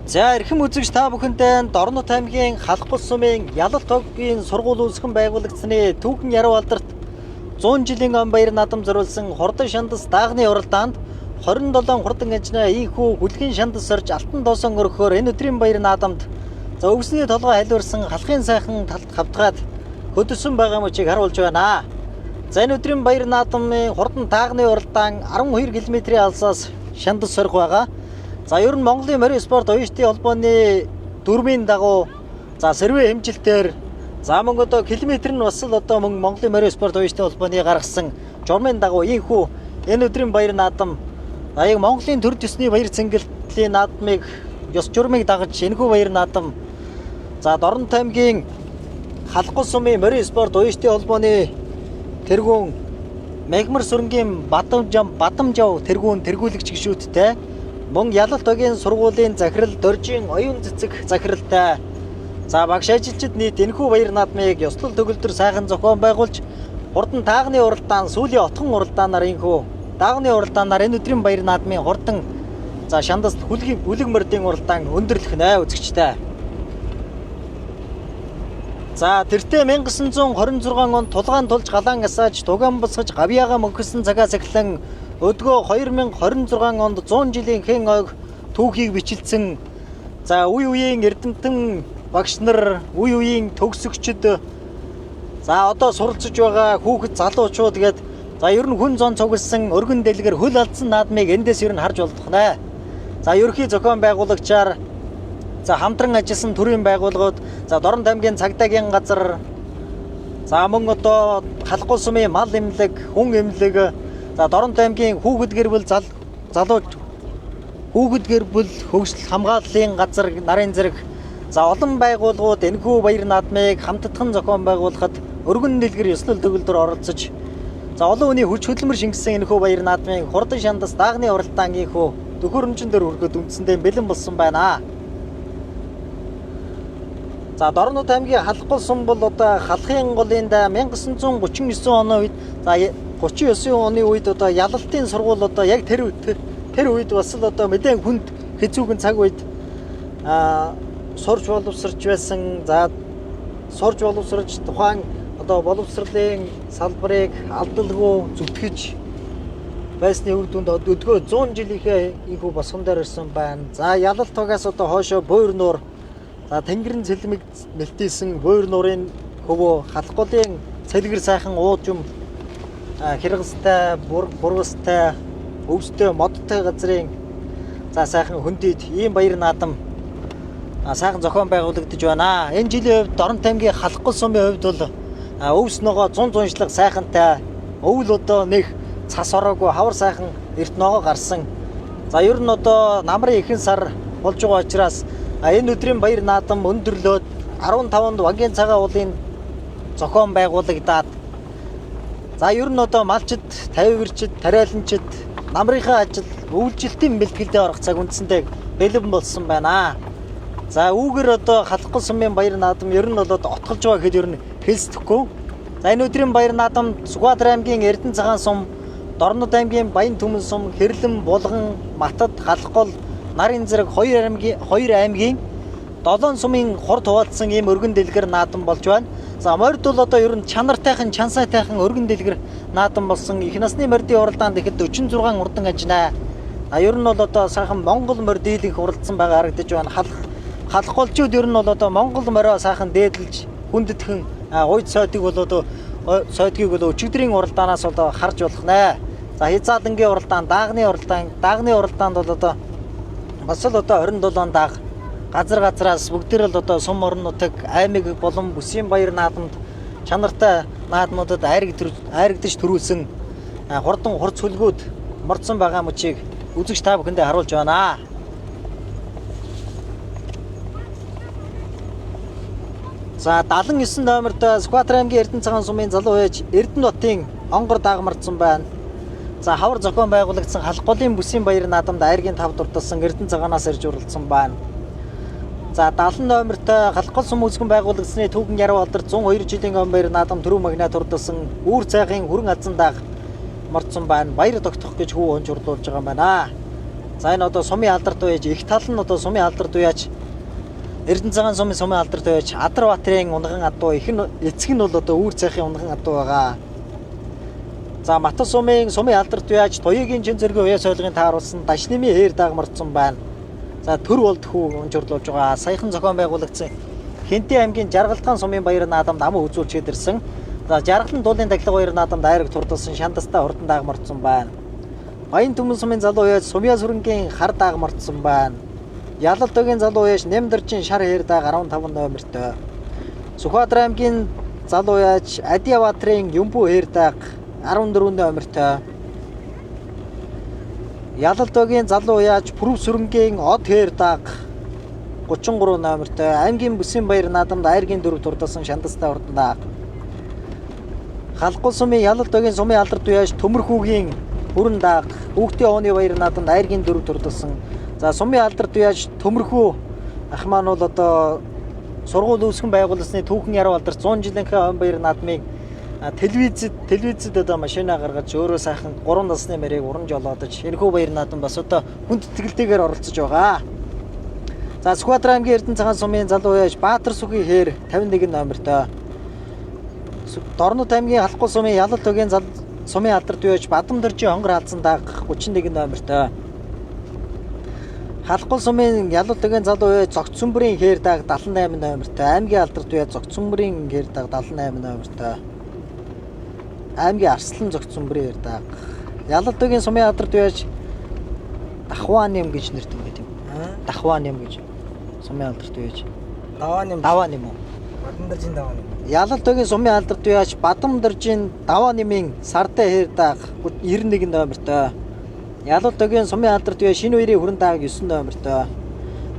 За эрхэм үзэгч та бүхэндээ Дорнот аймгийн Халхбус сумын Ялалт тогийн сургууль үүсгэн байгуулагдсаны түүхэн яруу алдарт 100 жилийн он баяр наадам зориулсан хурдан шандас даагны уралдаанд 27 хурдан ажнаа ийхүү хүлгийн шандас сорж алтан доосон өргөхөөр энэ өдрийн баяр наадамд за өвсний толгой халиурсан халахын сайхан талд хавтгаад хөдөлсөн байгаа мөчийг харуулж байна. За энэ өдрийн баяр наадамын хурдан даагны уралдаан 12 км-ийн алсаас шандас сорих байгаа. За ер нь Монголын морин спорт оюутны холбооны дүрмийн дагуу за сервэ хэмжилтээр за мөн одоо километр нь бас л одоо мөн Монголын морин спорт оюутны холбооны гаргасан журмын дагуу ийхүү энэ өдрийн баяр наадам яг Монголын төр төсний баяр цэнгэлтлийн наадмыг ёс журмыг дагаж энэхүү баяр наадам за Дорнот аймгийн Халхбус сумын морин спорт оюутны холбооны тэргүүн Мегмар сүрэнгийн Бадамжав тэргүүн тэргүүлэгч гишүүдтэй мөн Ялалт тогийн сургуулийн захирал Доржийн оюун цэцэг захиралтай за багш ажилчид нийт энэхүү баяр наадмыг ёслол төгөлдөр сайхан зохион байгуулж хурдан таагны уралдаан сүүлийн отхон уралдаанаар энэхүү таагны уралдаанаар энэ өдрийн баяр наадмын хурдан за шандас хүлэг мордын уралдаан өндөрлөх нэ үзэгчтэй. За тэртээ 1926 онд тулгаан тулж галаан асааж тугаан босгож гавьяага мөнхсөн цагаас эхлэн өдгөө 2026 онд 100 жилийн хэн ойг түүхийг бичилсэн за үе үеийн эрдэмтэн багш нар үе үеийн төгсөгчд за одоо суралцж байгаа хүүхэд залуучууд гээд за ер нь хүн зон цугласан өргөн дэлгэр хөл алдсан наадмыг эндээс ер нь харж болох нэ. За ерөнхий зохион байгуулагчаар за хамтран ажилласан төрийн байгууллагууд за Дорнот аймгийн цагдаагийн газар за мөн одоо Халхбус сумын мал эмнэлэг хүн эмнэлэг за Дорнот аймгийн хүүхэд гэр бүл залууч хүүхэд гэр бүл хөгжил хамгааллын газар нарын зэрэг за олон байгууллагууд энэхүү баяр наадмыг хамтдхан зохион байгуулахад өргөн дэлгэр ёслол төгөлдөр оролцож за олон хүний хүч хөдөлмөр шингэсэн энэхүү баяр наадмын хурдан шандас даагны уралдаан ийхүү төхөөрөмжөн дээр өргөд үндсэндээ бэлэн болсон байна. За Дорнот аймгийн Халхбус сум бол одоо халахын голында 1939 оны үед за 39 оны үед одоо ялалтын сургууль одоо яг тэр үед бас л одоо мэдээ хүнд хэцүүхэн цаг үед сурж боловсрч байсан. За сурж боловсрч тухайн одоо боловсролын салбарыг алдалгүй зүтгэж байсны үр дүнд өдгөө 100 жилийнхээ ийхүү босгон дээр ирсэн байна. За Ялалт тогоос одоо хоошо Буур нуур за тэнгэрэн цэлмэг нэлтийсэн Буур нуурын хөвөө халахгуулын цэлгэр сайхан уужим хэрэгстэй бургастай өвстэй модтой газрын за сайхан хөндөд ийм баяр наадам сайхан зохион байгуулагдаж байна. Энэ жилийн хувьд Дорнот аймгийн Халхбус сумын хувьд бол өвс ногоо 100 зуншлаг сайхантай өвөл одоо нэг цас ороогүй хавар сайхан эрт ногоо гарсан. За ер нь одоо намрын ихэнх сар болж байгаа учраас энэ өдрийн баяр наадам өндөрлөөд 15-нд вагийн цагаан уулын зохион байгуулагдаад за ер нь одоо малчид, тавивэрчид, тариаланчид намрынхаа ажил үйлчлэлтийн бэлтгэлдээ орох цаг үндсэндээ бэлэн болсон байна. За үүгээр одоо Халхбус сумын баяр наадам ер нь бол отголж байгаа гэхэд ер нь хэлцэхгүй. За энэ өдрийн баяр наадам Сүхбаатар аймгийн Эрдэнэ цагаан сум, Дорнот аймгийн Баян Түмэн сум, Хэрлэн, Булган, Матад, Халхгол, Нарын зэрэг 2 аймгийн 7 сумын хурд хуваалцсан ийм өргөн дэлгэр наадам болж байна. За морьд бол одоо ер нь чанартайхан, чансайтайхан өргөн дэлгэр наадам болсон. Их насны морьдын уралдаанд ихэд 46 хурдан ажнаа. Ер нь бол одоо сайхан Монгол морь дийлэнх уралдсан байгаа харагдаж байна. Халхголчууд ер нь бол одоо Монгол морио сайхан дээдлж хүндэтгэн уйд сойдгийг бол одоо сойдгийг бол өчигдрийн уралдаанаас одоо харж болох нэ. За хязаалангийн уралдаан, даагны уралдаанд бол одоо бас л одоо 27 дааг газраас бүгдээр л одоо сум орнуудыг аймаг болон бүсийн баяр наадамд чанартай наадмуудад айрагдаж төрүүлсэн хурдан хурц хөлгүүд мордсон байгаа мөчийг үзэгч та бүхэндээ харуулж байна. За 79 номерт Сүхбаатар аймгийн Эрдэнэ цагаан сумын залуу ээж Эрдэнэ хотын онгор даагмарсан байна. За хавар зохион байгуулагдсан Халхгуулын бүсийн баяр наадамд айргийн тав дурдсан Эрдэнэ цагаанаас ирж уралдсан байна. За 70 номерт Халхбус сум үүсгэн байгуулагдсны түүхэн яруу алдарт 102 жилийн он баяр наадам төрөө магнат урдсан үүр цайхын хүрэн азан дааг мордсон байна. Баяр тогтох гэж хүү онж урлуулж байгаа юм байна. За энэ одоо сумын алдарт байж их тал нь одоо сумын алдарт байж Эрдэнэ цагаан сумын алдарт байж Адрбаатарын унган адуу эцэг нь бол одоо үүр цайхын унган адуу байгаа. За Матас сумын алдарт байж Туяагийн чин зэрэг уяа сойлгын тааруулсан Дашнимын хээр дагмардсан байна. За төр болдхүү унжуурлуулж байгаа. Саяхан зохион байгуулагдсан Хэнтэй аймгийн Жаргалтхан сумын баяр наадамд ам үзүүлчихэд ирсэн. За Жаргалан дуулын тахилга баяр наадамд айраг турдсан шандастаа хурдан дагмардсан байна. Баян Түмэн сумын залуу яаж Сумья сүрэнгийн хар дагмардсан байна. Ялалдогийн залуу яаж Нэмдэрчин шар хээр даг 15 номертой. Сүхбаатар аймгийн залуу яаж Адиаватрын Юмбу хээр даг 14 номертой. Ялалдогийн залуу яаж Пүрэв сүрэнгийн Од хээр даг 33 номертой. Аймгийн бүсийн баяр наадамд айргийн дөрөв турдсан шандастаа хурдан даг. Халахгүй сумын Ялалдогийн сумын алдарт яаж Төмөрхүүгийн хүрэн даг хүүхдийн овны баяр наадамд айргийн дөрөв турдсан. За сумын алдарт яаж Төмөрхүү ах маань бол одоо сургууль үүсгэн байгуулсны түүхэн яруу алдарт 100 жилийнхээ он баяр наадмыг телевизэд одоо машина гаргаж өөрөө сайхан 3 насны мэрийг уран жолоодож энэхүү баяр наадам бас одоо хүнд тэтгэлтэйгээр оролцож байгаа. За Сүхбаатар аймгийн Эрдэнэ цагаан сумын залуу яаж Баатар сүхийн хээр 51 номертой. Дорнод аймгийн Халахгүй сумын Ялалдогийн сумын алдарт байж Бадамдоржийн хонгор хаалцсан даг 31 номертой. Халахгүй сумын Ялалдогийн залуу байж Зогцсөмбөрийн хээр даг 78 номертой. Аймгийн алдарт байж Зогцсөмбөрийн хээр даг 78 номертой. Аймгийн Арслан Зогцсөмбөрийн хээр даг. Ялалдогийн сумын алдарт байж Дахваа нэм гэж нэртэй байдаг юм. Дахваа нэм гэж сумын алдарт байж. Даваа нэм үү? Бадамдоржийн даваа нэм. Ялалдогийн сумын алдарт байж Бадамдоржийн даваа нэмийн сартай хээр даг 91 номертой. Ялалдогийн сумын алдарт байж шинэ үерийн хүрэн даг 9 номертой.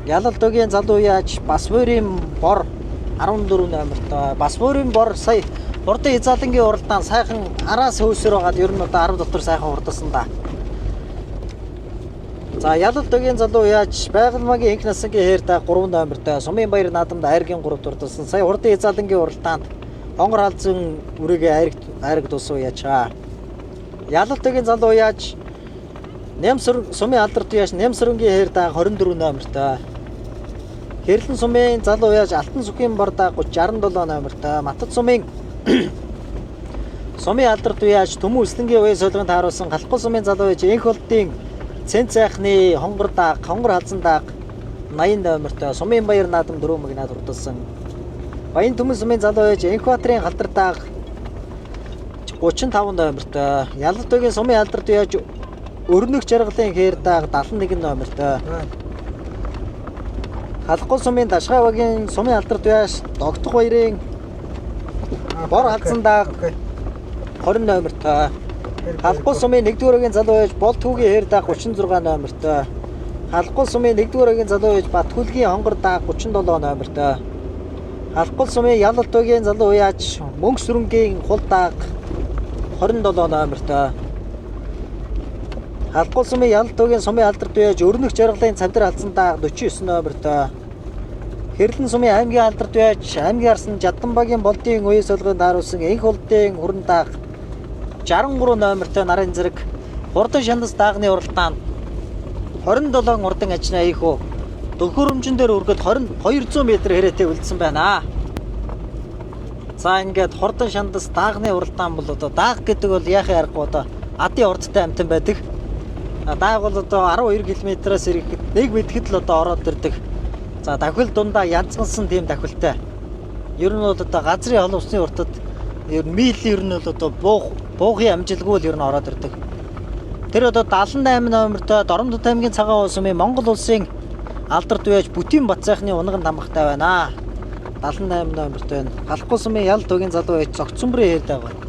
Ялалдогийн залуу яаж Басбойрын бор 14 номертой. Басбойрын бор сая Урдан Хязаалангийн уралдаан сайхан араас хөөсөр байгаад ер нь одоо 10 дотор сайхан урдсан да. За Ялалдогийн залуу яаж Байгальмагийн инх насангийн хээр даг 3 номертой. Сумын баяр наадамд айргийн 3 турдсан. Сая Урдан Хязаалангийн уралдаанд хонгор хаалцсан үрээгээ айраг дусуу яачаа. Ялалдогийн залуу яаж сумын алдарт яаж Нэмсрэнгийн хээр даг 24 номертой. Хэрлэн сумын залуу яаж Алтан сүхийн бор даг 67 номертой. Матад сумын алдарт яаж Төмөн Үслэнгийн уяа солигонд тааруулсан Халахгүй сумын залуу яаж Энх болдын Цэнц сайхны хонгор халзан даг 80 номертой. Сумын баяр наадам 4 магнаа турдсан. Баян Түмэн сумын залуу яаж Энхбаатарын халдар даг 35 номертой. Ялалдогийн сумын алдарт яаж Өрнөх жаргалын хээр даг 71 номертой. Халахгүй сумын Дашгаавагийн сумын алдарт яаж Догдох баярын бор халзан даг 20 номертой. Халахгүй сумын 1-р залуу байж Болтүүгийн хээр даг 36 номертой. Халахгүй сумын 1-р залуу байж Батхүлгийн хонгор даг 37 номертой. Халахгүй сумын Ялалдогийн залуу яаж Мөнх сүрэнгийн хул даг 27 номертой. Халахгүй сумын Ялалдогийн сумын алдарт байж Өрнөх жаргалын цавдар халзан даг 49 номертой. Хэрлэн сумын аймгийн алдарт байж аймгийн арсан Жаданбагийн болдын уяа солигонд тааруулсан Энх болдын хүрэн даг 63 номертой нарын зэрэг хурдан шандас даагны уралдаанд 27 урдан ажнаа ийхүү дөхөөрөмжн дээр өргөд 200 м хэрэтэ үлдсэн байна. За ингээд хурдан шандас даагны уралдаан бол одоо дааг гэдэг бол яахын аргагүй одоо адын урдтай амтан байдаг. Дааг бол одоо 12 км-аас ирэхэд 1 мэдэхэд л одоо ороод ирдэг. За давхил дундаа янзгансан тийм давхилтай. Ер нь бол одоо газрын хол усны уртад ер нь мил ер нь бол одоо буугын амжилгүй л ер нь ороод ирдэг. Тэр одоо 78 номертой Дорнод аймгийн цагаан уус сумын Монгол улсын алдарт байж Бүтийн бат сайхны унган дамгтай байна. 78 номертой байна. Халахгүй сумын Ялалдогийн залуу байж Зогцсөмбөрийн хээр даг байна.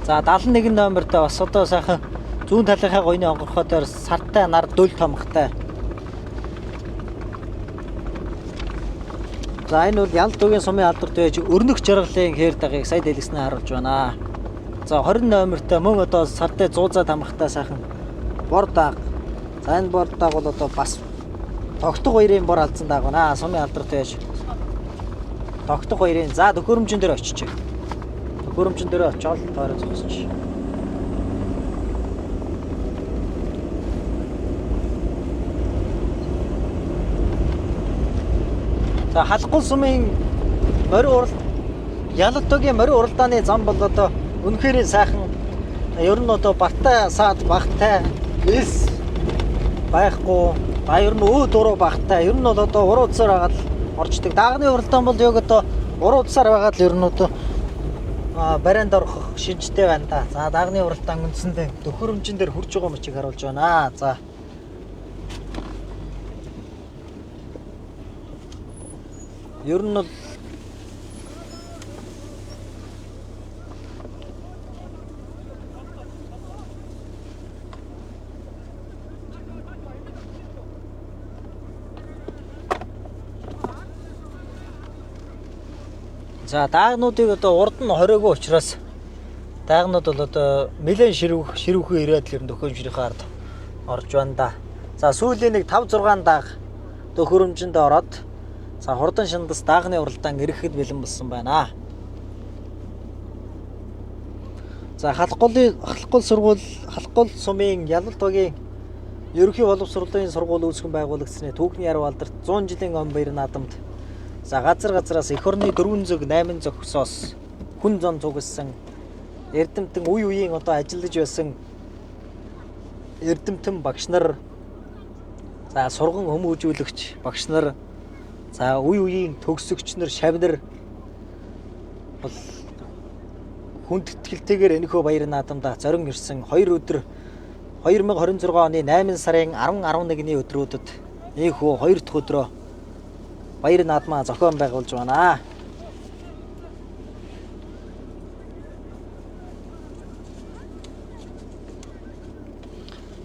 За 71 номертой бас одоо сайхан зүүн талынхаа гоёны онгорхойдоор сартай нар дөл томхтой. За энэ бол Ялалдогийн сумын алдарт байж Өрнөх жаргалын хээр дагыг сая дэлгэснээр харуулж байна. За 20 номертой мөн одоо сартай 100 тамхтай сайхан бор даг. За энэ бор даг бол одоо бас Догдох баярын бор алдсан даг байна. Сумын алдарт байж Догдох баярын за төхөөрөмжн дээр очиж. Төхөөрөмжн дээр очиод тойроо зогсож. За халахгүй сумын морин урал Ялалтогийн морин уралдааны зам бол одоо үнэхээр сайхан. Ер нь одоо баттай саад багтай эс байхгүй. Ер нь өө дуруу багтай. Ер нь бол одоо уруудсаар хагаад орчдөг. Даагны уралдаан бол яг одоо уруудсаар байгаад л ер нь одоо барианд орох шинжтэй байна да. За даагны уралдаан үндсэндээ төхөөрөмжн дээр хурж байгаа мөчийг харуулж байна. За. Ер нь бол за даагнуудыг одоо урд нь хороогүй учраас даагнууд бол одоо нэлээд ширүүхэн ирээд л ер нь төхөөрөмжийнхээ ард орж байна да. За сүүлийн нэг 5-6 дааг төхөөрөмжөнд ороод за хурдан шандас даагны уралдаан ирэхэд бэлэн болсон байна. За халахгүй сумын Ялалтогийн ерөнхий боловсролын сургууль үүсгэн байгуулагдсны түүхний яруу алдарт 100 жилийн ом баяр наадамд за газраас эх орны 408 зохисоос хүн зон цугсан эрдэмтэн үе үеийн одоо ажиллаж байсан эрдэмтэн багш нар за сурган хүмүүжүүлэгч багш нар за үе үеийн төгсөгч нар шавнар бол хүндэтгэлтэйгээр энэхүү баяр наадамда зорин ирсэн 2 өдөр 2026 оны 8 сарын 10-11-ний өдрүүдэд энэхүү 2 дахь өдрөө баяр наадмаа зохион байгуулж байна.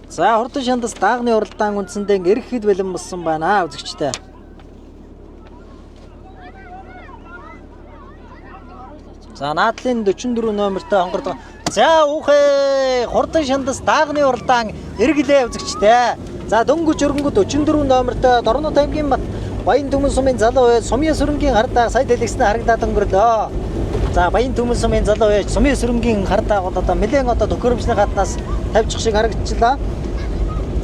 За хурдан шандас даагны уралдаан үндсэндээ ирэхэд бэлэн болсон байна үзэгчтэй. За наадлын 44 номертой хонгордог. За үхээ хурдан шандас даагны уралдаан эргэлээ үзэгчтэй. За дөнгөж өргөнгөд 44 номертой Дорнод аймгийн Баян Түмэн сумын залуу ээж сумын сүрэнгийн хардааг сая дэлгэснэ харагдаад өнгөрлөө. За Баян Түмэн сумын залуу ээж сумын сүрэнгийн хардааг бол одоо нэлээд одоо төхөөрөмжний гаднаас тавьчих шиг харагдчихлаа.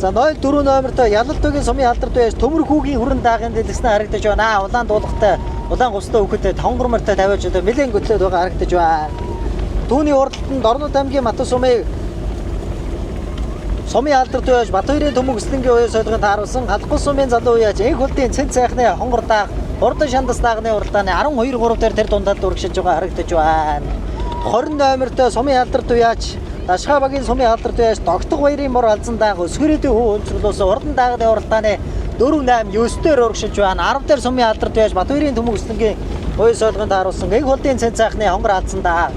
За 04 номертой Ялалтогийн сумын алдарт ээж Төмөрхүүгийн хүрэн даагийн дэлгэснэ харагдаж байна. Улаан дуулгатай улаан густай хөхөтэй тонгормортой тавиаж одоо нэлээд хөдлөөд байгаа харагдаж байна. Түүний уралд нь Дорнод аймгийн Матус сумын алдарт байж Батбаярын төмөг эслэнгийн уяа солигонд тааруулсан халахгүй сумын залуу яаж энх хөлтийн цэн сайхны хонгор дааг хурдан шандас даагны уралдааны 12-3 дээр тэр дундад үргэлжлэж байгаа харагдаж байна. 20 номертой сумын алдарт яаж Дашгаа багийн сумын алдарт яаж Догтог баярын мор алзан дааг өсгөрөөдөө хүү өнцөрлөөс урдан даагны уралдааны 4-8-9 дээр үргэлжлэж байна. 10 дээр сумын алдарт яаж Батбаярын төмөг эслэнгийн уяа солигонд тааруулсан энх хөлтийн цэн сайхны хонгор алзан дааг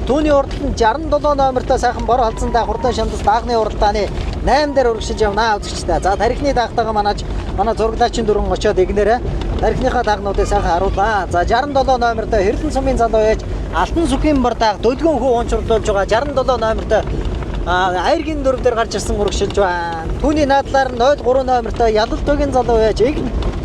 түүний урд нь 67 номертой сайхан бор халзан дааг хурдан шандас даагны уралдааны 8 дээр үргэлжлэж явна үзэгчтэй. За тарихны даагтайгаа манай зурглаачийн дөрөн очоод игнээрээ тарихныхаа даагнуудыг сайхан харууллаа. За 67 номертой Хэрлэн сумын залуу ээж Алтан сүхийн бор дааг Дөлгөн хүү унчруулж байгаа 67 номертой Айргийн дөрөв дээр гарч ирсэн үргэлжлэж байна. Түүний наадлаар нь 03 номертой Ялалтогийн залуу ээж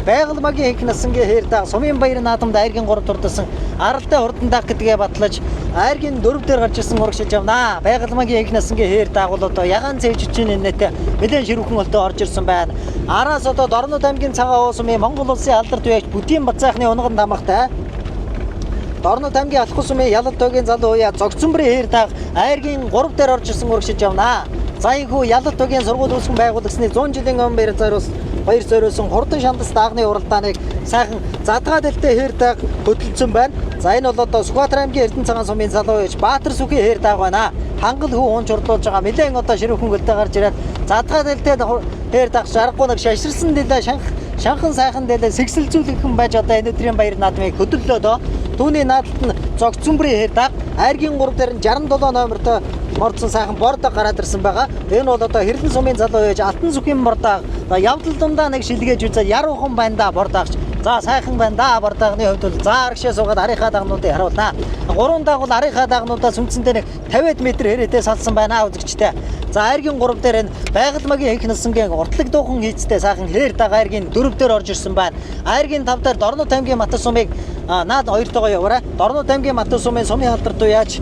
Байгалмагийн их насангийн хээр дааг сумын баяр наадамд Айргийн 3 турдсан аралтай хурдан дааг гэдгээ батлаж Айргийн 4 дээр гарч ирсэн урагшиж явна. Байгалмагийн их насангийн хээр дааг бол одоо ягаан цэвжижийн нэтэ нэлээд ширүүхэн олтой орж ирсэн байна. Араас одоо Дорнод аймгийн цагаан уу сумын Монгол улсын алдарт үеч Бүдийн Бацаахны унган тамгатай Дорнод аймгийн Алхус сумын Ялалтогийн залуу уяа Зогцсонбрын хээр дааг Айргийн 3 дээр орж ирсэн урагшиж явна. За энэхүү Ялалтогийн сургууль үүсгэн байгуулагчны 100 жилийн ом баяр зориулсан хурдан шандас даагны уралдааныг сайхан задгаа дэлтэй хээр дааг хөдөлсөн байна. За энэ бол одоо Сүхбаатар аймгийн Эрдэнэ цагаан сумын залуу ээж Баатар сүхийн хээр дааг байна. Хангал хүү унж урлуулж байгаа нэлээд одоо ширүүхэн гөлтэй гарч ирээд задгаа дэлтэй хээр дааг шарахгүй нэг шаширсан дэлээ шанхан сайхан дэлээ сэгсэлзүүлэгхэн байж одоо энэ өдрийн баяр наадмыг хөдөрлөөдөө түүний наадалд нь Зогцсонбрын хээр дааг Айргийн 3 дээр нь 67 номертой мордсон сайхан бордог гараад ирсэн байгаа. Энэ бол одоо Хэрлэн сумын залуу ээж Алтан сүхийн бордог явдал дундаа нэг шилгээж үзээ яруухан байна да бордогч. За сайхан байна да бордогны хувьд бол за аргашаа суугаад арийнхаа дагнуудыг харуулнаа. 3 дагвал арийнхаа дагнуудаас үндсэндээ нэг 50 м хэрэтээ салсан байна үзэгчтэй. За Айргийн 3 дээр энэ Байгалмагийн их насангийн уртлаг дуухан хийцтэй сайхан хээр дааг Айргийн 4 дээр орж ирсэн байна. Айргийн 5 дээр Дорнод аймгийн Матус сумыг наад 2-тоогоо яваарай. Дорнод аймгийн Матус сумын алдарт яаж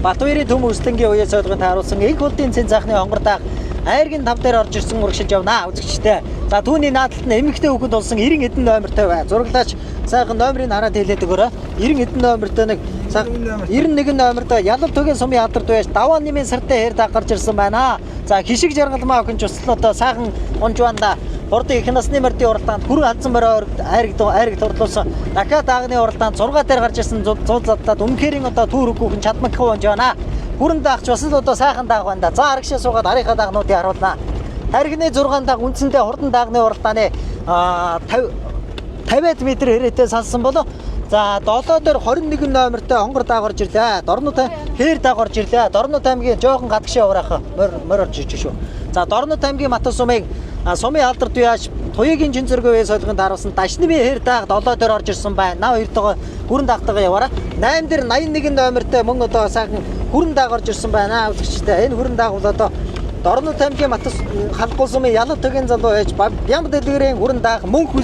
Батбаярын төмөг эслэнгийн уяа солигонд тааруулсан энх хөлтийн цэн сайхны хонгор дааг Айргийн 5 дээр орж ирсэн урагшиж явна үзэгчтэй. За түүний наадалд нь эмэгтэй хүүхэд болсон 90 хэдэн номертой бай. Зураглаач сайхан номерыг хараад хэлээд өгөөрэй. 90 хэдэн номертой нэг 91 номертой ялал төгийн сумын алдарт байж даваа нэмийн сартай хэр даггарч ирсэн байна. За хишиг жаргалмаа охин жуслал одоо сайхан унжванда Ордын их насны мордын уралдаанд хүрэн алдсан бороо айраг дурлуулсан. Дахиад даагны уралдаанд 6 дээр гарч ирсэн зуулзадтаад үнэхэрийн одоо түүрэг хүүхэн чадмаггүй унж байна. Хүрэн даагч бас л одоо сайхан дааг байна да. За арагшаа суугаад арийнхаа даагнуудыг харуулнаа. Тархины 6 дааг үндсэндээ хурдан даагны уралдааны 50 м хэрэтээ салсан болов. За 7 дээр 21 номертой хонгор дааг орж ирлээ. Дорнот хээр дааг орж ирлээ. Дорнот аймгийн жоохон гадагшаа ураах морь орж иж шүү. За Дорнот аймгийн Матус сумыг сумын алдарт уяаж туяагийн чин зөргөө солихын даруулсан Дашны хээр дааг 7 дээр орж ирсэн байна. Наа 2 доо хүрэн даагтайгаа яваараа. 8 дээр 81 номертой мөн одоо сайхан хүрэн дааг орж ирсэн байна. Үзэгчтэй энэ хүрэн дааг бол одоо Дорнот аймгийн Матус халахгүй сумын ялал төгийн залуу ээж Бямб дэлгэрийн хүрэн дааг мөнх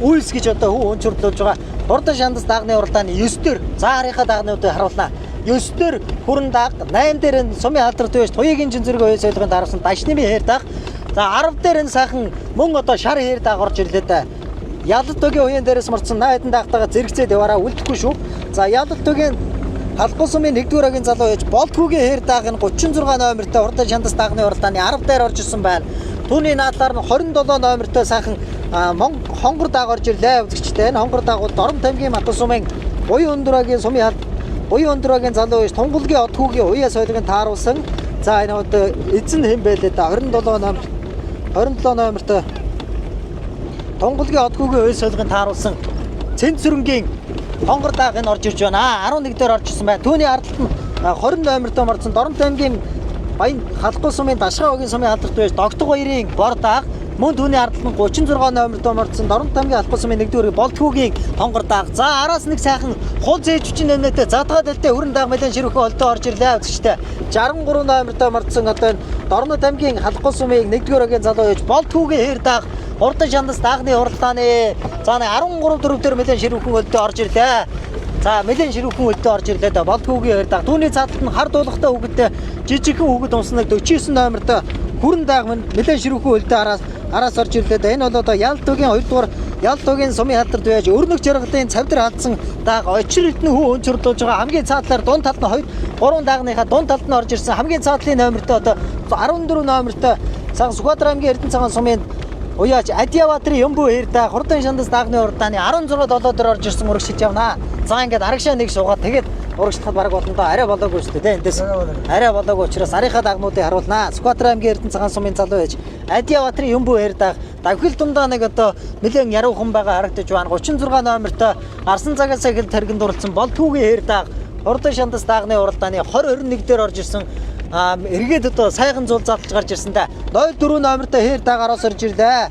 үйлс гэж одоо хүү өнчөрлөж байгаа. Хурдан шандас даагны уралдааны 9 дээр за харийнхаа даагнуудыг харуулнаа. 9 дээр хүрэн дааг, 8 дээр сумын алдарт уяаж туяагийн чин зөргөө солихын даруулсан Дашны хээр дааг. За 10 дээр энэ сайхан мөн одоо шар хээр дааг орж ирлээ да. Ялал төгийн уян дээрээс морцсон найдан даагтайгаа зэрэгцээд яваараа үлдэхгүй шүү. За ялал төгийн халахгүй сумын 1-р агийн залуу ээж Болтгүйгийн хээр дааг нь 36 номертой хурдан шандас даагны уралдааны 10 дээр орж ирсэн байна. Түүний наадлаар нь 27 номертой сайхан хонгор дааг орж ирлээ. Үзэгчтэй энэ хонгор дааг бол Дорнот аймгийн Матус сумын буян өндөрөгийн сумын буян өндөрөгийн залуу ээж Тунгалгийн Отгүйгийн уяа солихын тааруулсан. За энэ одоо эзэн хэм байлээ да 27 номертой Тунгалгийн Отгүйгийн уяа солихын тааруулсан Цэнцүрэнгийн хонгор дааг энэ орж ирж байна. 11 дээр орж ирсэн байна. Түүний ардалт нь 20 номертой морцсон Дорнот аймгийн Баян халахгүй сумын Дашгаагийн сумын алдарт байж Догтог баярын бор дааг мөн түүний ардалт нь 36 номертой морцсон Дорнот аймгийн халахгүй сумын 1-р Болтгүйгийн хонгор дааг. За араас нэг сайхан хул зээжвчин нэмнэтэй задгаа дэлтэй хүрэн дааг мэдэн ширхүү олдоо орж ирлээ үзэгчтэй. 63 номертой морцсон одоо Дорнот аймгийн халахгүй сумын 1-р агийн залуу байж Болтгүйгийн хээр дааг урдан шандас даагны уралдааны за 13 дээр мэдэн ширхүү олдоо орж ирлээ. За мэдэн ширхүү өлдөө орж ирлээ да Болтгүйгийн хээр дааг. Түүний цааталт нь хар дуулахтай хүүхэдтэй жижигхэн хүүхэд унснаг 49 номертой хүрэн дааг мэдэн ширхүү өлдөө араас орж ирлээ да. Энэ бол одоо Ялал төгийн 2-р Ялал төгийн сумын алдарт байж өрнөг жаргалын цавдар алдсан дааг очир эдэн хүү өнчөрлөж байгаа. Хамгийн цаатлаар дунд талд нь 3 даагныхаа дунд талд нь орж ирсэн. Хамгийн цаатлын номертой одоо 14 номертой цаг Сүхбаатар аймгийн Эрдэнэ цагаан сумын уяаж Адиаватрын Юмбу хээр дааг хурдан шандас даагны уралдааны 16 дээр орж ирсэн урагшиж явнаа. За ингээд арагшаа нэг суугаад тэгээд урагшлахад бараг болондоо арай болоогүй шүү дээ. Эндээс арай болоогүй учраас арийнхаа даагнуудыг харуулнаа. Сүхбаатар аймгийн Эрдэнэ цагаан сумын залуу байж Адиаватрын Юмбу хээр дааг давхил дундаа нэг одоо нэлээд яруухан байгаа харагдаж байна. 36 номертой Арсан цагаас эхэл таргин дурлцсан Болтгүйгийн хээр дааг хурдан шандас даагны уралдааны 20-21 дээр орж ирсэн. Эргээд одоо сайхан зуул задлж гарч ирсэн да. 04 номертой хээр дааг араас орж ирлээ.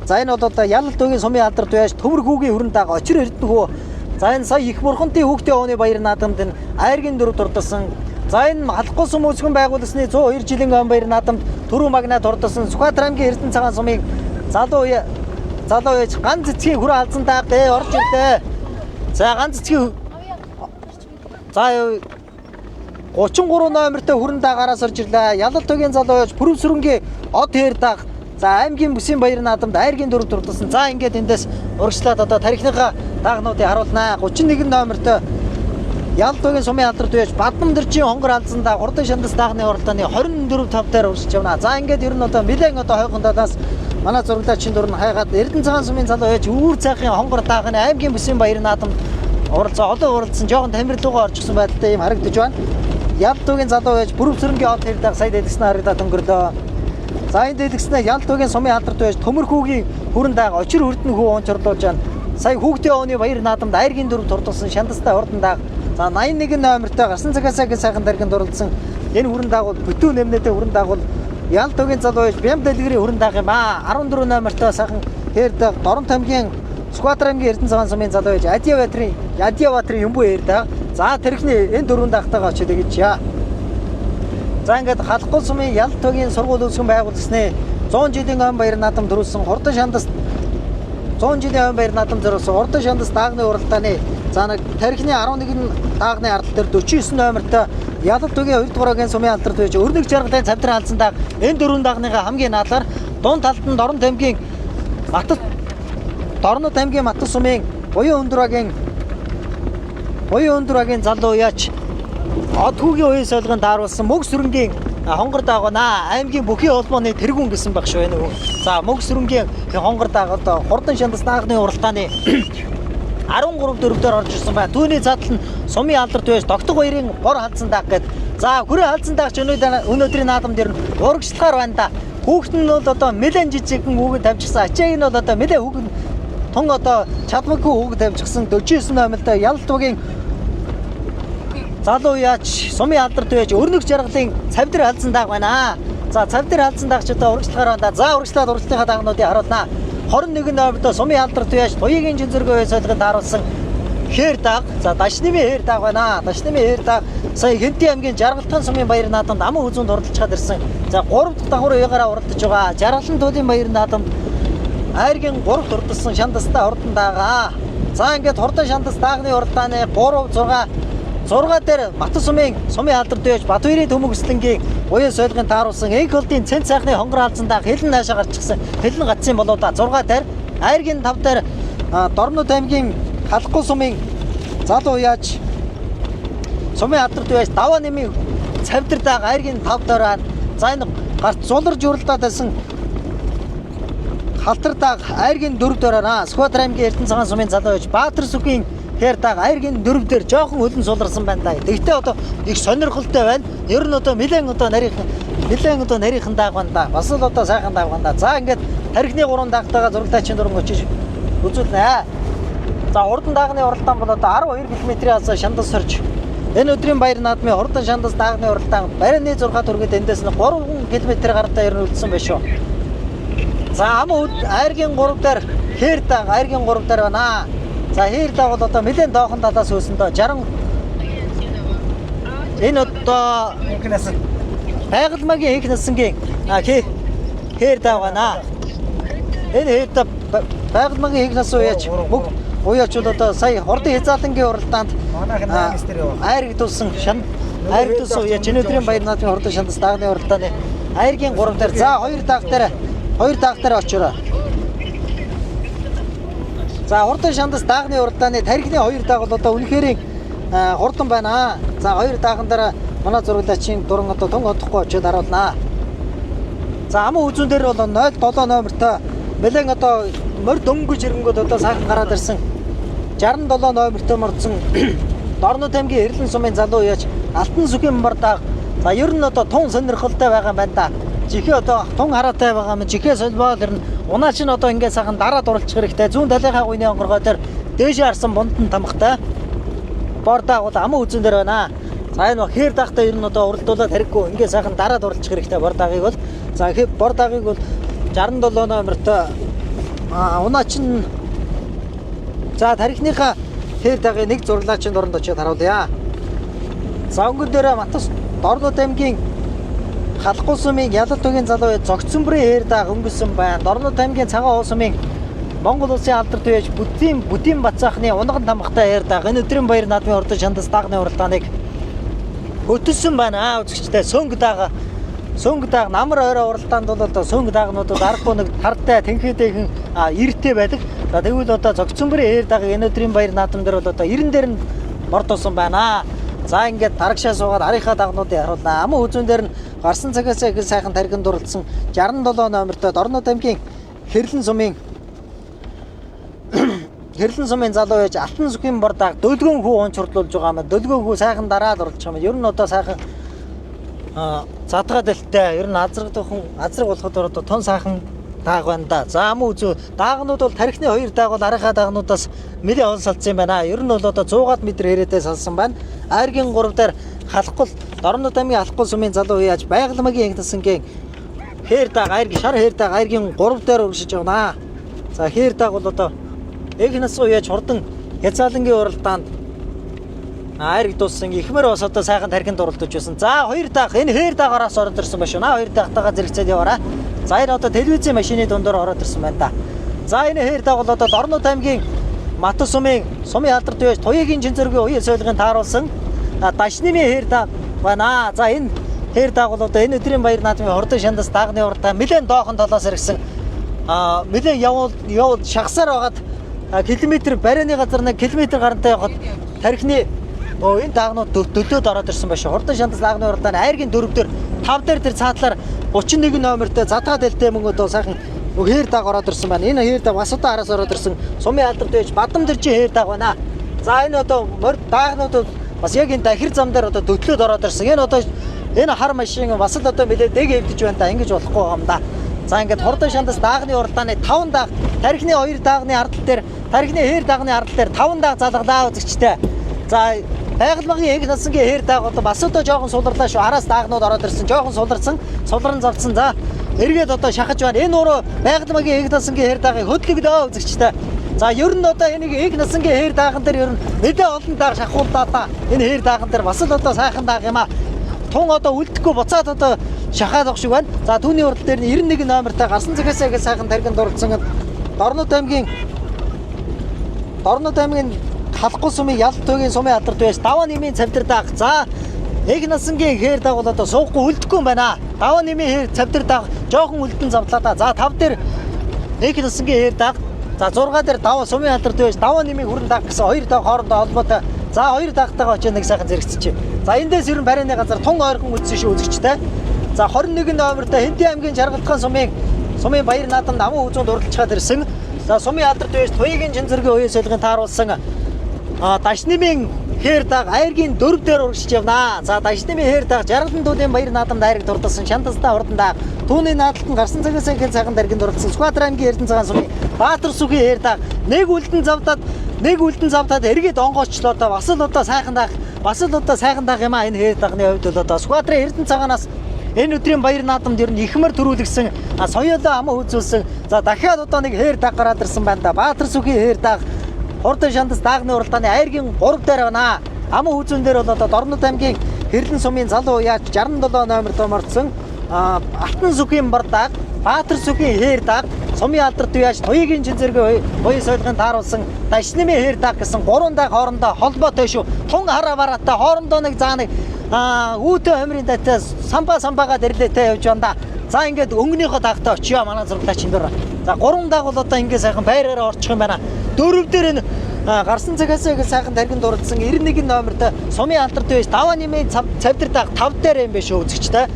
За энэ бол одоо Ялал төгийн сумын алдарт байж Төмөр хүүгийн хүрэн дааг очир эрдэнэ хүү. За энэ сая их бурхантын хүүхдийн овны баяр наадамд энэ айргийн дөрөв дурдсан. За энэ халахгүй сум үүсгэн байгуулсны 102 жилийн он баяр наадамд Түрүү магнат дурдсан Сүхбаатар аймгийн Эрдэнэ цагаан сумын залуу ээж ганц цэцгийн хүрээ алзан дааг орж ирлээ. За ганц цэцгийн за 33 номертой хүрэн даагараас орж ирлээ. Ялал төгийн залуу ээж Пүрэв сүрэнгийн од хээр дааг. За аймгийн бүсийн баяр наадамд айргийн дөрөв дурдсан. За ингээд эндээс урагшлаад одоо тарихныхаа даагнуудыг харуулнаа. 31 номертой Ялал төгийн сумын алдарт байж Бадамдэржийн хонгор алдсан дааг хурдан шандас даагны уралдааны 24-5 дээр урагшиж явна. За ингээд ер нь одоо нэлээд одоо хойгондоос манай зурагдаачийн дур нь хайгаад Эрдэнэ цагаан сумын залуу ээж өвөр цайхын хонгор даагны аймгийн бүсийн баяр наадамд оролцсон жоохон тамирлуугаа орчихсон байдалтай юм харагдаж байна. Ялал төгийн залуу байж Пүрэв сүрэнгийн од хээр дааг сая дэдгснээ харагдаад өнгөрлөө. За энэ дэдгснээ Ялал төгийн сумын алдарт байж Төмөр хүүгийн хүрэн дааг очир өрдөн хүү онцорлуулж байна. Сая хүүхдийн овны баяр наадамд айргийн дөрөв дурдсан шандастай хурдан дааг. За 81 номертой гарсан цагаасаа сайхан даргин дурлсан. Энэ хүрэн дааг бол бүтэн нэмнэтэй хүрэн дааг бол Ялал төгийн залуу байж Бямб дэлгэрийн хүрэн дааг юм аа. 14 номертой сайхан хээр дааг Дорнот аймгийн Сүхбаатар аймгийн Эрдэнэ цагаан сумын залуу байж Адиаватрын Юмбу хээр дааг. За тэрхний энэ дөрвөн даагтайгаа очиж гэж яа. За ингээд халахгүй сумын Ялал төгийн сургууль үүсгэн байгуулсны 100 жилийн он баяр наадам төрүүлсэн хурдан шандас 100 жилийн он баяр наадам зориулсан хурдан шандас даагны уралдааны за нэг тарихны 11 даагны ардал дээр 49 номертой Ялал төгийн 2 дугаар агийн сумын алдарт байж өрнөг жаргалын цавдрын алдсан дааг энэ дөрвөн даагныхаа хамгийн наалаар дунд талд нь Дорнот аймгийн Дорнод аймгийн Матас сумын Буян Өндүрагийн залуу яач од хүүгийн үеийн солигон тааруулсан мөг сүрэнгийн хонгор даагна аймгийн бүхий холбооны тэргүүн гэсэн баг шүү нөгөө. За мөг сүрэнгийн хонгор даагад хурдан шандас даагны уралдааны 13 дөрөвдөр орж ирсэн байна. Түүний задал нь сумын алдарт байж Тогтго баярын гор халдсан дааг гээд. За хүрээ халдсан даагч өнөөдрийн наадам дээр урагшлахаар байна да. Хүүхэд нь бол одоо нэлээд жижигхэн хүүхэд тавьчихсан. Ачааг нь бол одоо нэлээд хүүхэд тун одоо чадваргүй хүүхэд тавьчихсан 49 номертой Ялалт багийн залуу яач сумын алдарт байж өрнөг жаргалын цавдэр халдсан дааг байна. За цавдэр халдсан даагч одоо урагшлахаар байна да. За урагшлаад урагшлынхаа даагнуудыг харуулнаа. 21 номертой сумын алдарт байж Туяагийн Жинзүргийн солигон тааруулсан хээр дааг. За Дашнымын хээр дааг байна. Дашнымын хээр дааг сая Хэнти аймгийн Жаргалтхан сумын баяр наадамд аман үзүүнд оролцоход ирсэн. За 3 дахь давхар уяагаараа уралдаж байгаа. Жаргалан туулын баяр наадамд айргийн 3 турдсан шандастай хурдан даагаа. За ингээд хурдан шандас даагны уралдааны 3 6 дээр Матас сумын алдарт байж Батбаярын төмөг өслөнгийн уян солигын тааруулсан Энхолдын цэнт сайхны хонгор халдсан дааг хэлэн наашаа гарчихсан. Хэлэн гацсан болоо да 6 дээр айргийн 5 дээр Дорнод аймгийн Халахгүй сумын залуу яач сумын алдарт байж даваа нэмийн цавдэр дааг айргийн 5 дээр байна. За энэ гарт зуларж уралдаад байсан халтар дааг айргийн 4 дээр байна. Сквадр аймгийн Эрдэнэ цагаан сумын залуу байж Баатар сүхийн хээр дааг айргийн 4 дээр жоохон хөлн суларсан байна да. Тэгтээ одоо их сонирхолтой байна. Ер нь одоо нэлээд одоо нарийнхан дааг байна да. Бас л одоо сайхан дааг байна да. За ингээд тархины 3 даагтайгаа зураглаачийн дуран очиж үзүүлнэ. За хурдан даагны уралдаан бол одоо 12 км-ийн хасаа шандас сорж энэ өдрийн баяр наадмын хурдан шандас даагны уралдаан барины 6 төргээд эндээс нь 3 км гартай ер нь үлдсэн байна шүү. За амын айргийн 3 дээр хээр дааг айргийн 3 дээр байна. За хээр дааг бол одоо нэлээд доохон талаас хөөсөндөө 60 энэ одоо Байгалмагийн их насангийн хээр дааг байна. Энэ хээр дааг Байгалмагийн их нас уяач уяач бол одоо сая хурдан хязаалангийн уралдаанд айргдуулсан уяач өнөөдрийн баяр наадмын хурдан шандас даагны уралдааны айргийн 3 дээр за 2 дааг дээр очроо. За хурдан шандас даагны уралдааны тархины 2 дааг бол одоо үнэхээр хурдан байна. За 2 дааган дээр манай зураглаачийн дуран одоо тун одохгүй очиод харуулнаа. За аман үзүүн дээр бол 07 номертой нэлээд одоо морд өнгөж ирэнгүүд одоо сайхан гараад ирсэн 67 номертой мордсон Дорнод аймгийн Эрлэн сумын залуу яач Алтан сүхийн мордааг. За ер нь одоо тун сонирхолтой байгаа юм байна да. Жихээ одоо тун хараатай байгаа юм. Жихээ солбоо ер нь унаач нь одоо ингээд сайхан дараад уралчих хэрэгтэй. Зүүн талынхаа гүйний онгоргоо дээр дээшээ харсан бунтан тамхтай бордааг бол аман үзүүн дээр байна. За энэ хээр даагтай ер нь одоо уралдуулаад хэрэггүй ингээд сайхан дараад уралчих хэрэгтэй бордаагийг бол. За бордаагийг бол 67 номертой унаач нь за тарихныхаа хээр даагийн нэг зураглаачийн дуранд очиод харуулъя. За өнгөн дээр Матас Дорнод аймгийн Халахгүй сумын Ялалт багийн залуу зогцсомбрын хээр дааг өнгөсөн байна. Дорнод аймгийн Цагаан уу сумын Монгол улсын алдарт байж Бүдийн Бацаахны унган тамхтай хээр дааг энэ өдрийн баяр наадмын хурдан шандас даагны уралдааныг хөтөлсөн байна. Үзэгчтэй сөнг дааг намар ойроо уралдаанд бол одоо сөнг даагнуудад аргагүй нэг тартай тэнхээтэйхэн иртэй байдаг. За тэгвэл одоо зогцсомбрын хээр даагийн энэ өдрийн баяр наадам дээр бол одоо 90 дээр нь мордуулсан байна. За ингээд дарагшаа суугаад арийнхаа дагнуудыг харуулнаа. Аман үзүүн дээр нь гарсан цагаас их сайхан тархинд дурлцсан 67 номертой Дорнод аймгийн Хэрлэн сумын залуу яж Алтан сүхийн бордааг дөлгөөн хүү унч хурлуулж байгаа юм. Дөлгөөн хүү сайхан дараад оруулж байгаа юм. Ер нь одоо сайхан задгаа дэлтэй ер нь азраг болоход одоо тун сайхан дааг байна да. За аман үзүү даагнууд бол тархины 2 дааг бол арийнхаа даагнуудаас нэлээд хол салцсан байна. Ер нь бол одоо 100-аад метр ирээдээ салсан байна. Айргийн 3 дээр Халахгүй Дорнод аймгийн Халахгүй сумын залуу яаж Байгалмагийн ягдсангийн хээр дааг шар хээр дааг айргийн 3 дээр өргөжж байна. За хээр дааг бол одоо их нас уяач хурдан хязаалангийн уралдаанд айргдуулсан ихмэр бас одоо сайхан тархинд оролдож байсан. За 2 дааг энэ хээр даагаараас ороод ирсэн ба шүү. 2 даагтайгаа зэрэгцээд яваараа. За энэ одоо телевизийн машины дундор ороод ирсэн байна да. За энэ хээр дааг бол одоо Дорнод аймгийн Матас сумын алдарт байж Туяагийн Жинзүргийн уян солигын тааруулсан Дашнымын хээр дааг байна. За энэ хээр дааг бол одоо энэ өдрийн баяр наадмын хурдан шандас даагны уралдаан нэлээд доохон толоос ирсэн нэлээд явуул шагсаар байгаад километр барайны газар нэг километр гарантай явахад тархины энэ даагнууд дөлөөд ороод ирсэн байна шүү. Хурдан шантас даагны уралдааны айргийн 4 дээр 5 дээр тэр цаатлаар 31 номертэй задгаа дэлтэй мөнгөд сайхан хээр дааг ороод ирсэн байна. Энэ хээр дааг бас удаа араас ороод ирсэн. Сумын алдарт байж Бадам дээр чи хээр дааг байна. За энэ одоо даагнууд бас яг энэ дахир зам дээр одоо дөлөөд ороод ирсэн. Энэ хар машин бас л одоо нэлээд дэг хэвдэж байна да. Ингэж болохгүй юм да. За ингээд хурдан шантас даагны уралдааны 5 дааг тархины 2 даагны ардал дээр тархины хээр даагны ардал дээр 5 дааг залгалаа үзэгчтэй. За Байгальмагын эг насангийн хээр дааг одоо бас одоо жоохон суларлаа шүү. Араас даагнууд ороод ирсэн. Жоохон сулран завцсан. За эргээд одоо шахаж байна. Энэ өөрөө Байгальмагын эг насангийн хээр даагийн хөдлөгдөө үзэгчтэй. За ер нь одоо энийг эг насангийн хээр дааган дээр ер нь мэдээ олон дааг шахуулдаа та. Энэ хээр дааган дээр бас л одоо сайхан дааг юм а. Тун одоо үлдэхгүй буцаад одоо шахаад авах шиг байна. За түүний урд дээр 91 номертай гарсан цагаасаа гэж сайхан таргинд дурдсан. Дорнод аймгийн халахгүй сумын ялт төгийн сумын алдарт байж даваа нэмийн цавдар дааг. За эг насангийн хээр дааг бол одоо суухгүй үлдэхгүй юм байна. Даваа нэмийн цавдар дааг жоохон үлдэн завдлаа та. За 5 дээр эг насангийн хээр дааг. За 6 дээр даваа сумын алдарт байж даваа нэмийн хүрэн дааг гэсэн 2 дааг хоорондоо холбоотой. За 2 даагтайгаа очиж нэг сайхан зэрэгцчихэ. За эндээс ер нь барайны газар тун ойрхон үтсэн шүү үзэгчтэй. За 21 номертой Хэнтийн аймгийн Жаргалтхан сумын баяр наадамд аман үзүүнд уралдчихад ирсэн. За сумын алдарт байж Туяагийн Чинзэргийн уян солигын тааруулсан Дашнымын хээр дааг айргийн 4 дээр урагшиж явнаа. За Дашнымын хээр дааг Жаргалан дүүлийн баяр наадамд айрыг дурдсан шантастаа хурдан дааг. Түүний наадалд нь гарсан цагаасаа хэн цагаан даргинд дурдсан Сүхбаатар аймгийн Эрдэнэ цагаан сумын Баатар сүхийн хээр дааг нэг үлдэн завдаад эргээд онгоочлоо та бас л одоо сайхан дааг юм а. Энэ хээр даагны хувьд бол одоо Сүхбаатарын Эрдэнэ цагаанаас энэ өдрийн баяр наадамд ер нь ихмэр төрүүлгсэн соёолоо аман үзүүлсэн. За дахиад одоо нэг хээр дааг гараад ирсэн байна да. Баатар сүхийн хээр дааг хурдан шантас даагны уралдааны айргийн 3 дээр байна. Аман үзүүн дээр бол одоо Дорнод аймгийн Хэрлэн сумын залуу яач 67 номер домордсон Алтан сүхийн бар дааг, Баатар сүхийн хээр дааг, сумын алдарт яач Туяагийн Чинзэргийн уян солигын тааруулсан Дашнымын хээр дааг гэсэн 3 дааг хоорондоо холбоотой шүү. Тун хараа бараатай хоорондоо нэг үүтэ амрын дайтай самбаагаа дэрлээтэй явж байна да. За ингээд өнгөнийхөө тагтаа очиё манай зургаач энэ дөр. За 3 дааг бол одоо ингээд сайхан байраараа орчих юм байна. 4 дээр энэ гарсан цагаасаа гэж сайхан таргинд дурдсан 91 номертой сумын алдарт байж даваа нэмийн цавдар дааг 5 дээр юм биш үү үзэгчтэй.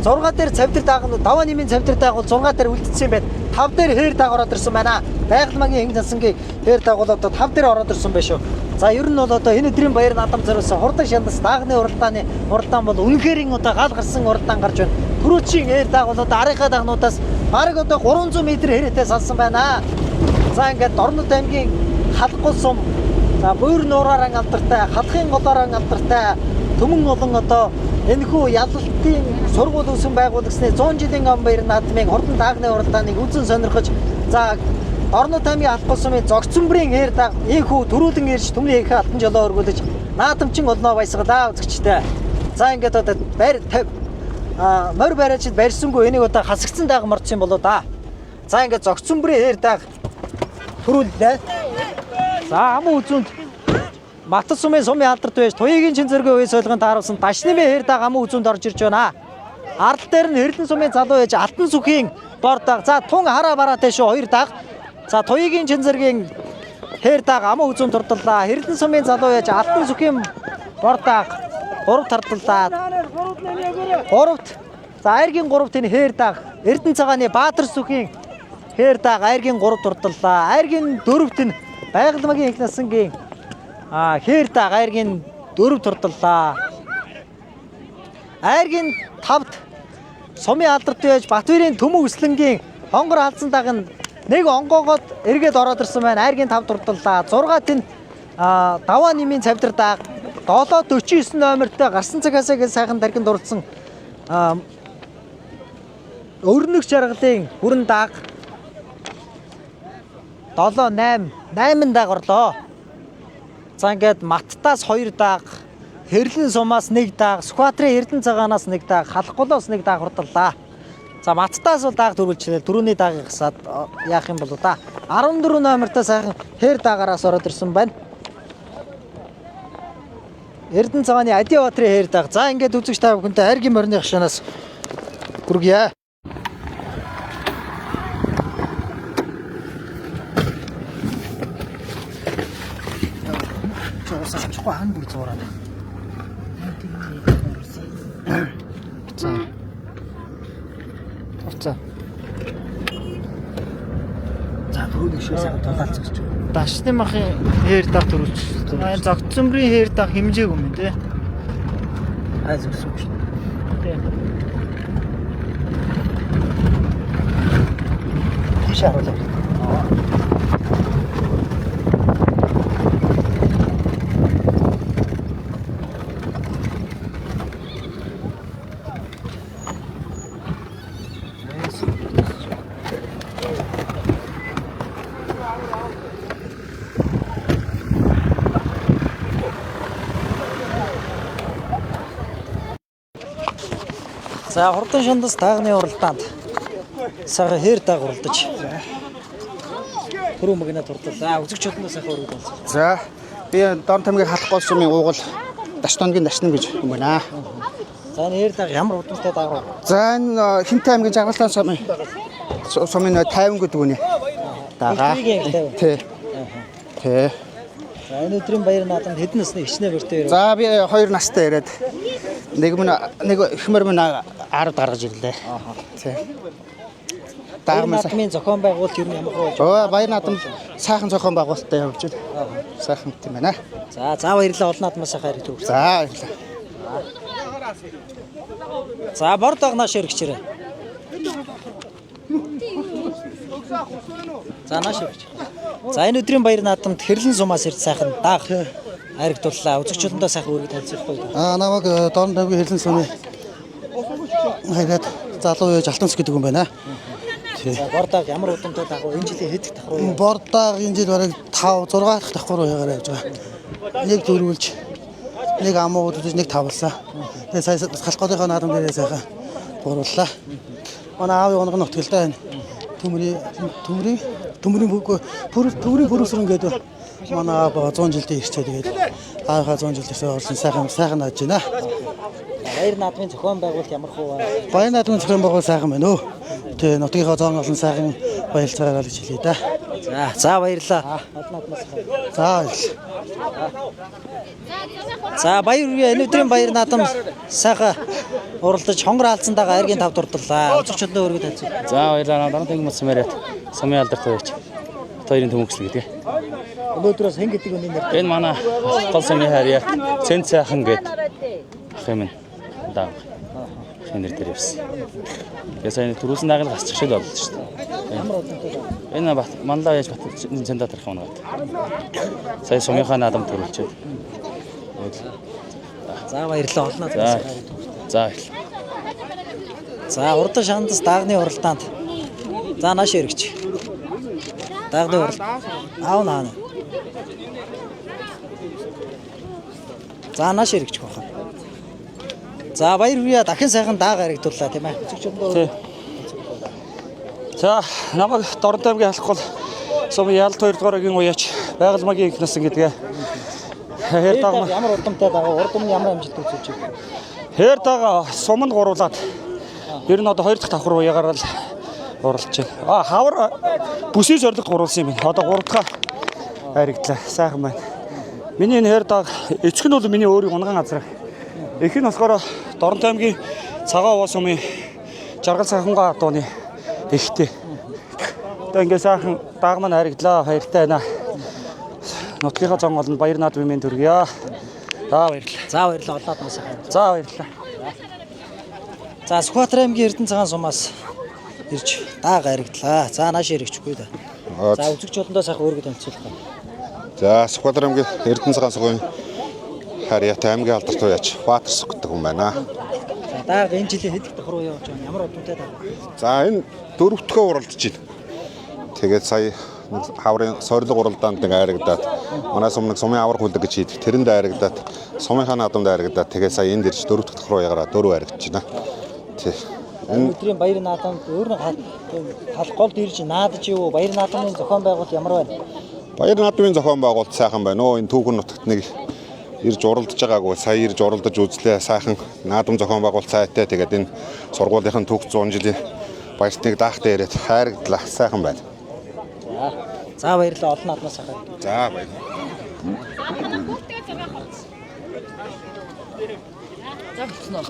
6 дээр цавдар дааг нь даваа нэмийн цавдар дааг бол 6 дээр үлдсэн юм байна. 5 дээр хээр дааг ороод ирсэн байна. Байгальмагын эг насангийн хээр дааг бол одоо 5 дээр ороод ирсэн байх шүү. За ер нь бол одоо энэ өдрийн баяр наадам зориулсан хурдан шантас даагны уралдаан бол үнэхээр одоо гал гарсан уралдаан гарч байна. Түрүүчийн хээр дааг бол одоо арийнхаа даагнуудаас бараг одоо 300 м хэрэтээ салсан байна. За ингээд Дорнод аймгийн халахгүй сум, за буур нуураараа алдартай, халахын голоороо алдартай төмөн олон одоо энэхүү ялалтын сургууль үүсгэн байгуулагчны 100 жилийн ам баяр наадмын хурдан даагны уралдааныг үзэн сонирхож за Дорнод аймгийн халахгүй сумын зогцсомбрын хээр дааг ийхүү төрүүлэн ирж төмний их алтан жолоо өргүүлж наадамчин олноо баясгалаа үзэгчтэй. За ингээд одоо морь барайчид барьсангүй энийг одоо хасагдсан дааг мордсон болоо да. За ингээд зогцсомбрын хээр дааг төрүүллээ. За аман үзүүнд Матас сумын алдарт байж Туяагийн Чинзэргийн уян солигын тааруулсан Дашнымын хээр дааг аман үзүүнд орж ирж байна. Арал дээр нь Хэрлэн сумын залуу байж Алтан сүхийн бор дааг. За тун хараа бараатай шүү 2 дааг. За Туяагийн Чинзэргийн хээр дааг аман үзүүнд турдлаа. Хэрлэн сумын залуу байж Алтан сүхийн бор дааг 3 тардлаа. 3-т за айргийн 3-т энэ хээр дааг Эрдэнэ цагааны Баатар сүхийн хээр дааг айргийн 3 турдлаа. Айргийн 4-т нь Байгальмагын эг насангийн хээр дааг айргийн 4 турдлаа. Айргийн 5-т сумын алдарт байж Батбаярын Төмөн Өслөнгийн хонгор алдсан дааг нь нэг онгоогоод эргээд ороод ирсэн байна. Айргийн 5 турдлаа. 6-т нь даваа нэмийн цавдар дааг 749 номертой гарсан цагаасаа гэж сайхан таргинд дурдсан өрнөх жаргалын хүрэн дааг 8 дааг орлоо. За ингээд Маттаас 2 дааг, Хэрлэн сумаас 1 дааг, Сүхбаатарын Эрдэнэ цагаанаас 1 дааг, Халахголоос 1 дааг хурдлаа. За Маттаас бол дааг төрүүлчихлээ. Дөрөвний даагийг гасаад яах юм бол да. 14 номертой сайхан хээр даагаараас ороод ирсэн байна. Эрдэнэ цагааны Адиабаатарын хээр дааг. За ингээд үзэгч та бүхэнтэй айргийн морины хашаанаас хүргье. болохгүй хан бүр зуураад. За. За түрүү дэшээ сайхан тулаалцаж. Дашны махын хээр даг төрүүлж. Аа зогцсөмрийн хээр даг хэмжээг юм тий. Аа зүгсэн шүү. Тий. Тийш харуулаа. За хурдан шандас таагны уралдаанд сайхан хээр даг уралдаж. Түрүү мөгнө турдлаа. Үзэгч хөдөлнөөс сайхан өргөд болсон. За би Дорн тамгийн халахгүй сумын уугуул Дашногийн дашна гэж юм байна. За энэ хээр даг ямар удамтай дагав? За энэ Хинтэй аймгийн Жаргалан сумын 50 гэдэг үнэ. Дагаа. Тий. Тий. За энэ өдрийн баяр наадамд хэдэн насны хичнээн бөртөө ирв? За би 2 настай ирээд нэг ихмэр минь 10 гаргаж ирлээ. Тий. Баяр наадмын зохион байгуулалт юу юм бэ? Оо баяр наадам сайхан зохион байгуулалттай явж байна. Сайхан юм байна. За баярлалаа олон наадмаас сайхан хэрэг төгс. За баярлалаа. За бор дагнаш хэрэгчээрээ. За нааш хэрэгч. За энэ өдрийн баяр наадамд хэрлэн сумаас ирж сайхан даах харигдууллаа. Үзэгчдөндөө сайхан үргэлж танилцуулах гоё. Намайг Дорн тамгийн хэрлэн сумын хайраад залуу яж алтанс гэдэг юм байна. За бордог ямар удамтай дагав? Энэ жилийн хэд дахь давхар вэ? Бордог энэ жил бараг 5 6 дахь давхар яагаар явж байгаа. Нэг дөрвөлж, нэг амуу удаж, нэг тавлаа. Тэгээ сая халахгийнхаа наадам дээрээ сайхан гурлаа. Манай аавын онгон нутгалтай байна. Төмрийн бүрүүсрэн гэдэг манай аав 100 жилдээ ирчээ. Тэгээд аавынхаа 100 жилдээс орлон сайхан нааж байна. Баяр наадмын зохион байгуулалт ямар хөө вэ? Баяр наадмын зохион байгуулалт сайхан байна өө. Тэгээ нутгийнхаа зоон олон сайхан баярлцаагаа гэж хэлье да. За баярлалаа. Олон наадмаас сайхан. За баярлалаа. За баяр үргээ энэ өдрийн баяр наадам сайхан уралдаж хонгор алдсантайгаа айргийн тав дурдлаа. Үзэгчдөө өргөд танилцуулъя. За баярлалаа. Дорн тамгийн мод сумаарат сумын алдарт байж. Хоёрын төмөксөл гэдэг. Өнөөдрөөс хэн гэдэг үний нэр? Энэ манай гол сумын харьяа Цэн цайхан гэдэг ах юм даа. Шинээр дээр явсан. Тэгээ сайн түрүүсэн дагалга гасчих шиг боллоо шүү дээ. Ямар удамтай дагав? Энэ манлаа яаж бат цэндаа тарах юм байна. Сая сумынхаа наадам төрүүлчихэд. За баярлалаа. Олон наадмаас сайхан. За баярлалаа. За урдан шандас даагны уралдаанд. За нааш хэрэгч. Даагны уралд. Аав наана. За нааш хэрэгч баха. За баяр хүрээ дахин сайхан дааг харигдууллаа тийм ээ. Үзэгчдөө. За намайг Дорн тамгийн халахгүй сумын ялт 2 дугаарагийн уяач байгальмагийн их насан гэдгээ. Хээр даг ямар удамтай дагав? Урд өмнө ямар амжилт үзүүлж байна? Хээр даг суманд гуруулаад ер нь одоо 2 дахь давхар уяагаар л уралж байна. Хавар бүсийн зорилгод гуруулсан юм байна. Одоо 3 дахь харигдлаа. Сайхан байна. Миний энэ хээр даг эцэг нь бол миний өөрийн унган газар. Эх нь болохоор Дорн тамгийн цагаан уус сумын Жаргал сайхангаа адууны эхтэй. Одоо ингээ сайхан даг маань харигдлаа. Баяртай байна. Нутгийнхаа зон олонд баяр наадмын төргийа. За баярлалаа. За баярлалаа. Олон наадмаас сайхан. За баярлалаа. За Сүхбаатар аймгийн Эрдэнэ цагаан сумаас ирж дааг харигдлаа. За нааш хэрэгчгүй да. За үзэгчдөндөө сайхан өргөд танилцуулах. За Сүхбаатар аймгийн Эрдэнэ цагаан сумын харьяатай аймгийн алдарт уяач Баатар гэдэг юм байна. За дааг энэ жилийн хэд дахь давхар явж байгаа? Ямар удамтай дагав? За энэ дөрөвдөгөө уралдаж байна. Тэгээд сая хаврын сорилго уралдаанд нэг айрагдаад манай сумныг сумын аврах хүлэг гэж хийдэг. Тэрэнд айрагдаад сумынхаа наадамд айрагдаад тэгээд сая энд ирж дөрөв дахь давхар уяагараа 4 айрагдаж байна. Тий. Энэ өдрийн баяр наадамд өөр нэг голд ирж наадаж юу? Баяр наадмын зохион байгуулалт ямар байна? Баяр наадмын зохион байгуулалт сайхан байна. Энэ түүхэн нутагт нэг ирж уралдаж байгаагүй сая ирж уралдаж үзлээ. Сайхан наадам зохион байгуулалт сайтай. Тэгээд энэ сургуулийнхын түүх 100 жилийн баяртныг даахтай ирээд хайрагдлаа. Сайхан байна. За баярлалаа. Олон наадмаас сайхан. За баярлалаа. За битнэ.